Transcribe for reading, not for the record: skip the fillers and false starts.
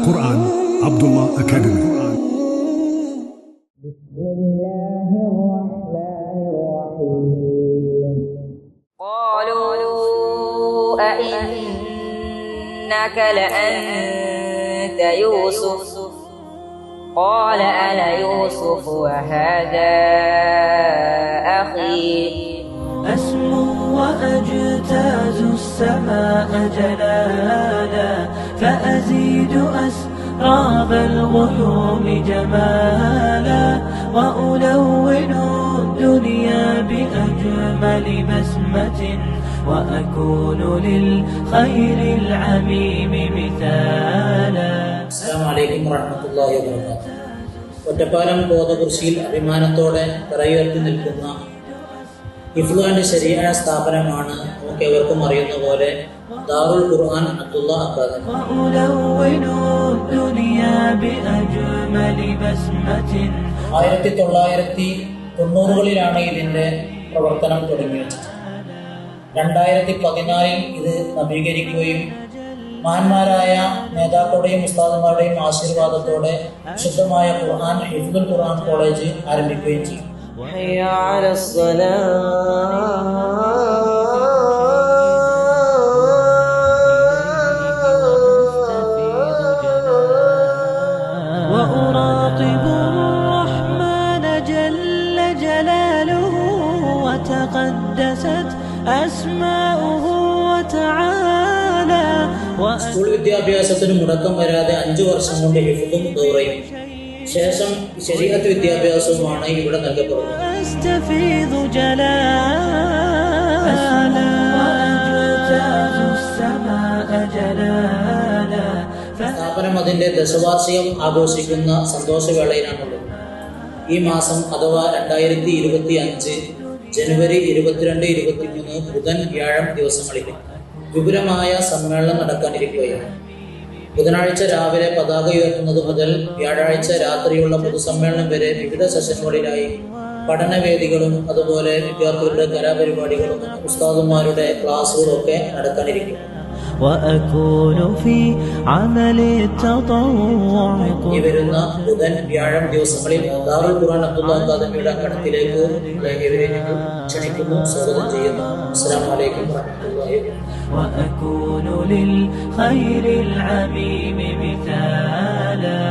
القرآن عبد الله أكاديمي. بسم الله الرحمن الرحيم. قالوا أئنك لأنت يوسف قال أنا يوسف وهذا أخي أسمو وأجتاز السماء جلالا فأزيد أسراب الغيوم جمالا وألون الدنيا بأجمل بسمة وأكون للخير العميم مثالا. السلام عليكم ورحمة الله وبركاته. ഒറ്റപ്പാലം ബോധകുർശിയിൽ അഭിമാനത്തോടെ തലയുയർത്തി നിൽക്കുന്ന ഹിഫ്ള് ആൻഡ് ശരീഅ സ്ഥാപനമാണ് നമുക്ക് ഏവർക്കും അറിയുന്ന പോലെ ദാറുൽ ഖുർആൻ അബ്ദുള്ള അക്കാദമി. 1990-കളിലാണ് ഇതിൻ്റെ പ്രവർത്തനം തുടങ്ങിയത്. 2014 ഇത് നവീകരിക്കുകയും മഹാന്മാരായ നേതാക്കളുടെയും ഉസ്താദുമാരുടെയും ആശീർവാദത്തോടെ ശുദ്ധമായ ഖുർആൻ ഹിഫ്ളുൽ ഖുർആൻ കോളേജ് ആരംഭിക്കുകയും ചെയ്തു. وأراقب الرحمن جل جلاله وتقدست أسماؤه وتعالى. സ്കൂൾ വിദ്യാഭ്യാസത്തിന് മുടക്കം വരാതെ 5 വർഷം കൊണ്ട് ഹിഫ്ളും ദൗറയും ശേഷം ശരീഅത്ത് വിദ്യാഭ്യാസവുമാണ് ഇവിടെ നൽകപ്പെടുന്നത്. സ്ഥാപനം അതിൻ്റെ ദശവാർഷികം ആഘോഷിക്കുന്ന സന്തോഷവേളയിലാണുള്ളത്. ഈ മാസം അഥവാ 2025 ജനുവരി 22, 23 ബുധൻ, വ്യാഴം ദിവസങ്ങളിൽ വിപുലമായ സമ്മേളനം നടക്കാനിരിക്കുകയാണ്. ബുധനാഴ്ച രാവിലെ പതാക ഉയർത്തുന്നത് മുതൽ വ്യാഴാഴ്ച രാത്രിയുള്ള പൊതുസമ്മേളനം വരെ വിവിധ സെഷനുകളിലായി പഠനവേദികളും അതുപോലെ വിദ്യാർത്ഥികളുടെ കലാപരിപാടികളും ഉസ്താദുമാരുടെ ക്ലാസുകളും ഒക്കെ നടക്കാനിരിക്കും. ഈ വരുന്ന ബുധൻ, വ്യാഴം ദിവസങ്ങളിൽ ദാറുൽ ഖുർആൻ അബ്ദുള്ള അക്കാദമിയുടെ അങ്കണത്തിലേക്ക് ക്ഷണിക്കുന്നു, സ്വാഗതം ചെയ്യുന്നു. അസ്സലാമു അലൈക്കും വറഹ്മത്തുള്ളാഹി وأكون للخير العميم مثالا.